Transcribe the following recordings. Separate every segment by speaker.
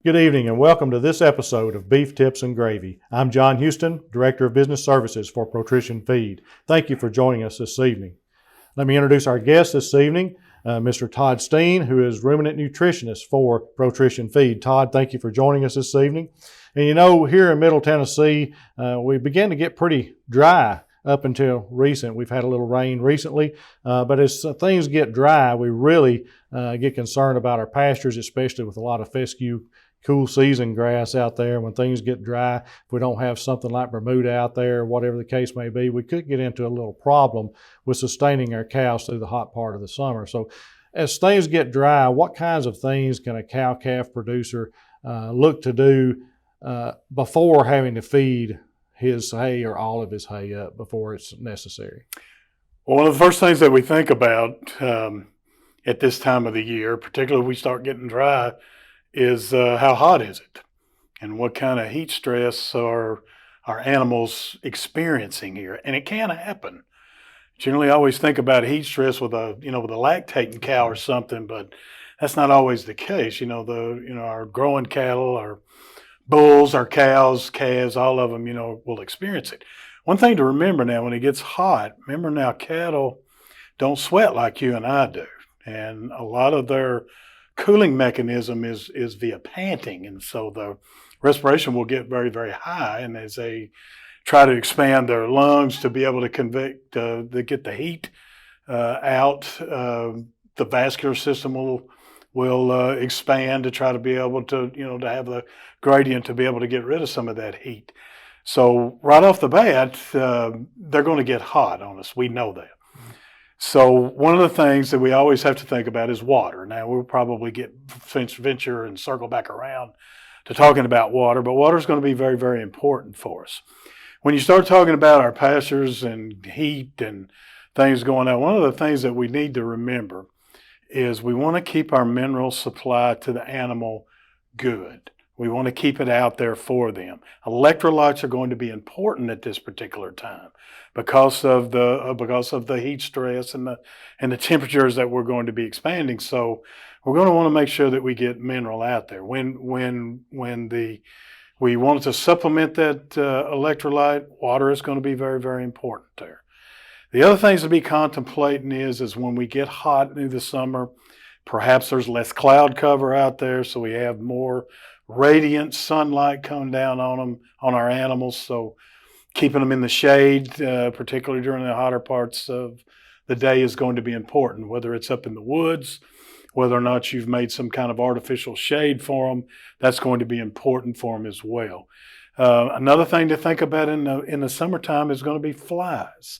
Speaker 1: Good evening and welcome to this episode of Beef Tips and Gravy. I'm John Houston, Director of Business Services for Protrition Feed. Thank you for joining us this evening. Let me introduce our guest this evening, Mr. Todd Steen, who is ruminant nutritionist for Protrition Feed. Todd, thank you for joining us this evening. And you know, here in Middle Tennessee, we began to get pretty dry up until recent. We've had a little rain recently, but as things get dry, we really get concerned about our pastures, especially with a lot of fescue cool season grass out there. When things get dry, if we don't have something like Bermuda out there, whatever the case may be, we could get into a little problem with sustaining our cows through the hot part of the summer. So as things get dry, what kinds of things can a cow-calf producer look to do before having to feed his hay or all of his hay up before it's necessary?
Speaker 2: Well, one of the first things that we think about at this time of the year, particularly if we start getting dry, is how hot is it, and what kind of heat stress are our animals experiencing here? And it can happen. Generally, I always think about heat stress with a lactating cow or something, but that's not always the case. Our growing cattle, our bulls, our cows, calves, all of them, will experience it. One thing to remember now, when it gets hot, remember now cattle don't sweat like you and I do, and a lot of their cooling mechanism is via panting, and so the respiration will get very, very high, and as they try to expand their lungs to be able to get the heat out, the vascular system will expand to try to be able to to have the gradient to be able to get rid of some of that heat. So right off the bat, they're going to get hot on us. We know that. So one of the things that we always have to think about is water. Now, we'll probably venture and circle back around to talking about water, but water is going to be very, very important for us. When you start talking about our pastures and heat and things going on, one of the things that we need to remember is we want to keep our mineral supply to the animal good. We want to keep it out there for them. Electrolytes are going to be important at this particular time because of the heat stress and the temperatures that we're going to be expanding. So we're going to want to make sure that we get mineral out there. When we wanted to supplement that electrolyte, water is going to be very, very important there. The other things to be contemplating is when we get hot through the summer, perhaps there's less cloud cover out there, so we have more radiant sunlight coming down on our animals. So keeping them in the shade, particularly during the hotter parts of the day, is going to be important, whether it's up in the woods, whether or not you've made some kind of artificial shade for them. That's going to be important for them as well. Another thing to think about in the summertime is going to be flies.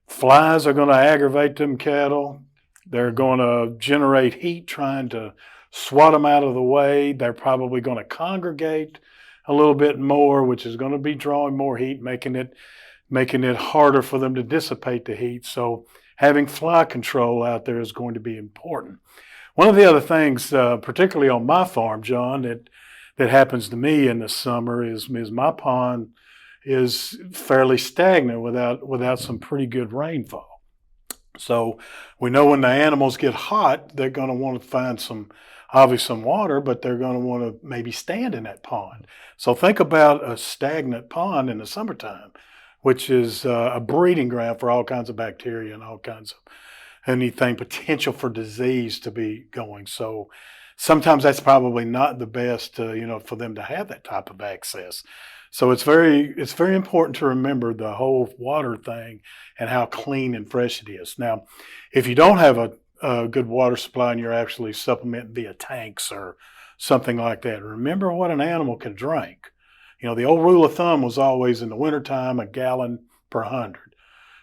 Speaker 2: Flies are going to aggravate them cattle. They're going to generate heat trying to swat them out of the way. They're probably going to congregate a little bit more, which is going to be drawing more heat, making it harder for them to dissipate the heat. So having fly control out there is going to be important. One of the other things, particularly on my farm, John, that happens to me in the summer is my pond is fairly stagnant without some pretty good rainfall. So we know when the animals get hot, they're going to want to find some water, but they're going to want to maybe stand in that pond. So think about a stagnant pond in the summertime, which is a breeding ground for all kinds of bacteria and all kinds of anything potential for disease to be going. So sometimes that's probably not the best, for them to have that type of access. So it's very important to remember the whole water thing and how clean and fresh it is. Now, if you don't have a good water supply and you're actually supplementing via tanks or something like that, remember what an animal can drink. The old rule of thumb was always in the wintertime, 1 gallon per 100.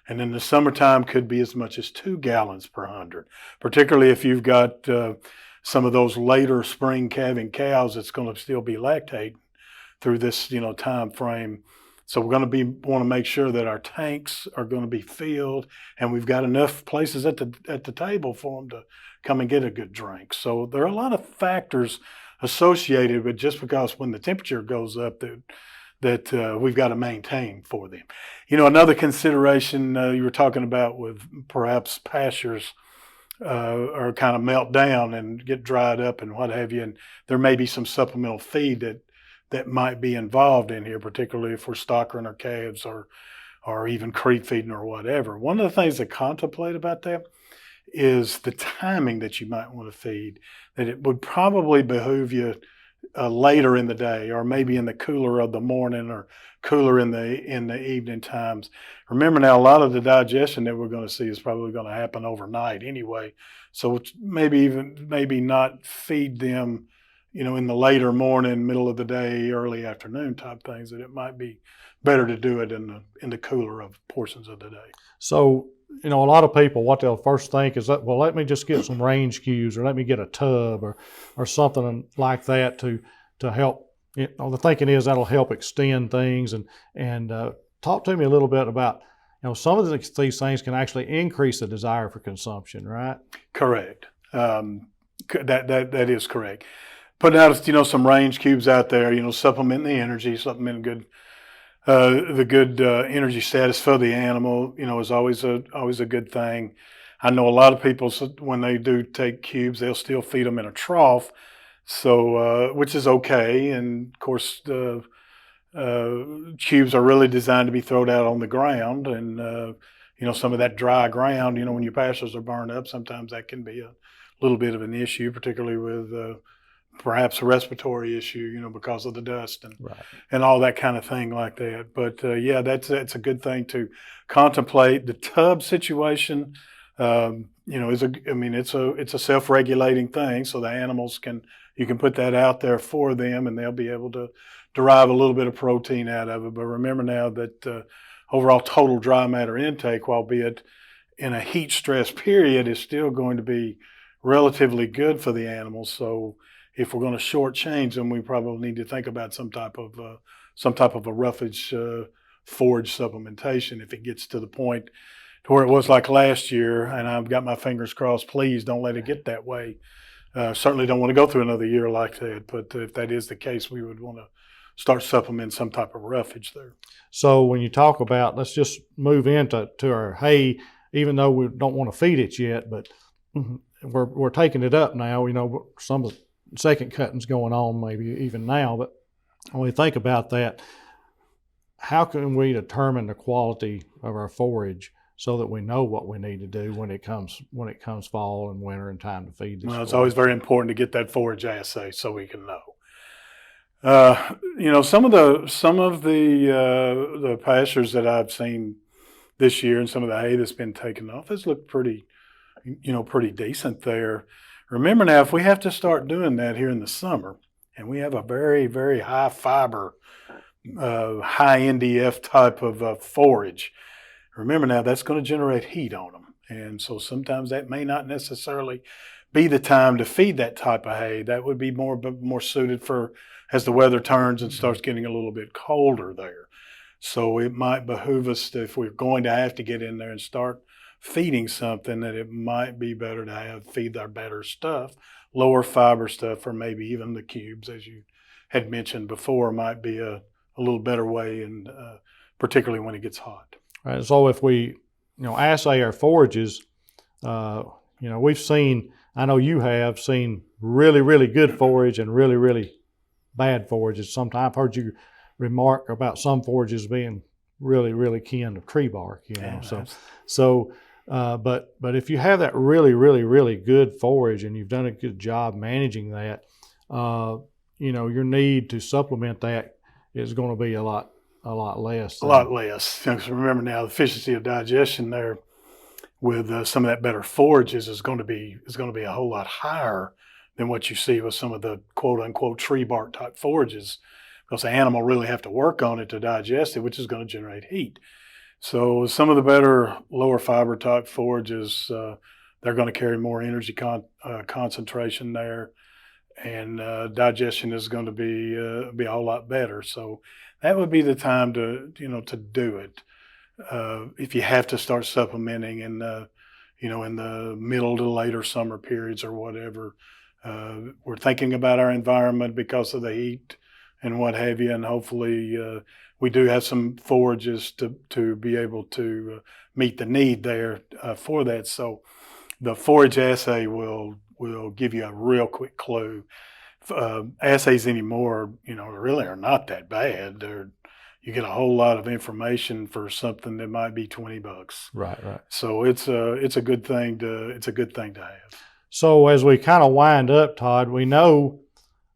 Speaker 2: And in the summertime could be as much as 2 gallons per 100, particularly if you've got some of those later spring calving cows that's going to still be lactating through this time frame. So we're going to want to make sure that our tanks are going to be filled and we've got enough places at the table for them to come and get a good drink. So there are a lot of factors associated with just because when the temperature goes up that we've got to maintain for them. Another consideration you were talking about with perhaps pastures or kind of melt down and get dried up and what have you. And there may be some supplemental feed that might be involved in here, particularly if we're stockering our calves or even creep feeding or whatever. One of the things to contemplate about that is the timing that you might want to feed, that it would probably behoove you later in the day, or maybe in the cooler of the morning, or cooler in the evening times. Remember now, a lot of the digestion that we're going to see is probably going to happen overnight anyway. So maybe not feed them, in the later morning, middle of the day, early afternoon type things. That it might be better to do it in the cooler of portions of the day.
Speaker 1: So, a lot of people, what they'll first think is that, well, let me just get some range cubes, or let me get a tub or something like that to help. The thinking is that'll help extend things. And talk to me a little bit about, some of these things can actually increase the desire for consumption, right?
Speaker 2: Correct. That is correct. Putting out, some range cubes out there, supplement the energy, supplement the good energy status for the animal, is always a good thing. I know a lot of people, when they do take cubes, they'll still feed them in a trough, so which is okay. And of course, the cubes are really designed to be thrown out on the ground, and some of that dry ground, when your pastures are burned up, sometimes that can be a little bit of an issue, particularly with perhaps a respiratory issue, because of the dust and all that kind of thing like that. But yeah, that's a good thing to contemplate. The tub situation, it's a self-regulating thing, so the animals you can put that out there for them, and they'll be able to derive a little bit of protein out of it. But remember now that overall total dry matter intake, albeit in a heat stress period, is still going to be relatively good for the animals. So if we're going to shortchange them, we probably need to think about some type of a roughage forage supplementation if it gets to the point to where it was like last year. And I've got my fingers crossed. Please don't let it get that way. Certainly don't want to go through another year like that. But if that is the case, we would want to start supplementing some type of roughage there. So
Speaker 1: when you talk about, let's just move into our hay, even though we don't want to feed it yet, but we're taking it up now. Some of the second cutting's going on maybe even now. But when we think about that, how can we determine the quality of our forage so that we know what we need to do when it comes fall and winter and time to feed this?
Speaker 2: Well, it's always very important to get that forage assay so we can know. Some of the pastures that I've seen this year and some of the hay that's been taken off has looked pretty decent there. Remember now, if we have to start doing that here in the summer, and we have a very, very high fiber, high NDF type of forage, remember now that's going to generate heat on them. And so sometimes that may not necessarily be the time to feed that type of hay. That would be more suited for as the weather turns and starts getting a little bit colder there. So it might behoove us, if we're going to have to get in there and start feeding something, that it might be better to feed our better stuff, lower fiber stuff, or maybe even the cubes, as you had mentioned before, might be a little better way, and particularly when it gets hot.
Speaker 1: Right. So if we, assay our forages, we've seen, I know you have seen really, really good forage and really, really bad forages. Sometimes I've heard you remark about some forages being really, really kin to tree bark,
Speaker 2: Yeah,
Speaker 1: but if you have that really, really, really good forage and you've done a good job managing that, your need to supplement that is going to be a lot less.
Speaker 2: A lot less. Because remember now, the efficiency of digestion there with some of that better forages is going to be a whole lot higher than what you see with some of the quote unquote tree bark type forages, because the animal really have to work on it to digest it, which is going to generate heat. So some of the better lower fiber type forages, they're going to carry more energy concentration there, and digestion is going to be a whole lot better. So that would be the time to do it. If you have to start supplementing in the middle to later summer periods or whatever, we're thinking about our environment because of the heat and what have you, and hopefully we do have some forages to be able to meet the need there for that. So the forage assay will give you a real quick clue. Assays anymore, really are not that bad. You get a whole lot of information for something that might be $20.
Speaker 1: Right.
Speaker 2: So it's a good thing to have.
Speaker 1: So as we kind of wind up, Todd, we know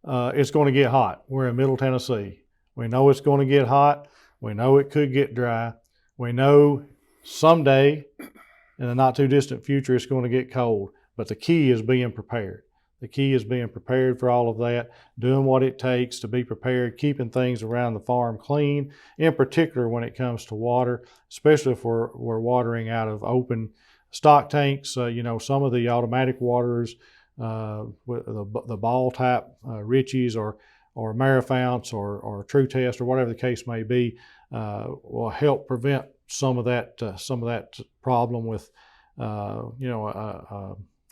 Speaker 1: it's going to get hot. We're in Middle Tennessee. We know it's going to get hot. We know it could get dry. We know someday in the not too distant future it's going to get cold. But the key is being prepared. The key is being prepared for all of that, doing what it takes to be prepared, keeping things around the farm clean, in particular when it comes to water, especially if we're watering out of open stock tanks. Some of the automatic waters, with the ball tap Richies or Marafounts or True Test or whatever the case may be, will help prevent some of that problem with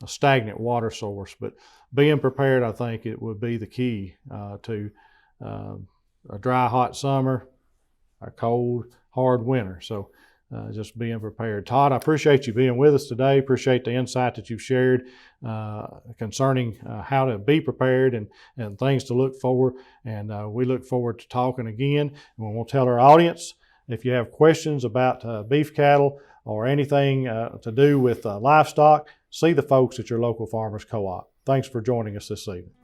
Speaker 1: a stagnant water source. But being prepared, I think it would be the key to a dry, hot summer, a cold, hard winter. So just being prepared. Todd, I appreciate you being with us today. Appreciate the insight that you've shared concerning how to be prepared and things to look for. And we look forward to talking again. And we'll tell our audience, if you have questions about beef cattle or anything to do with livestock, see the folks at your local farmers co-op. Thanks for joining us this evening.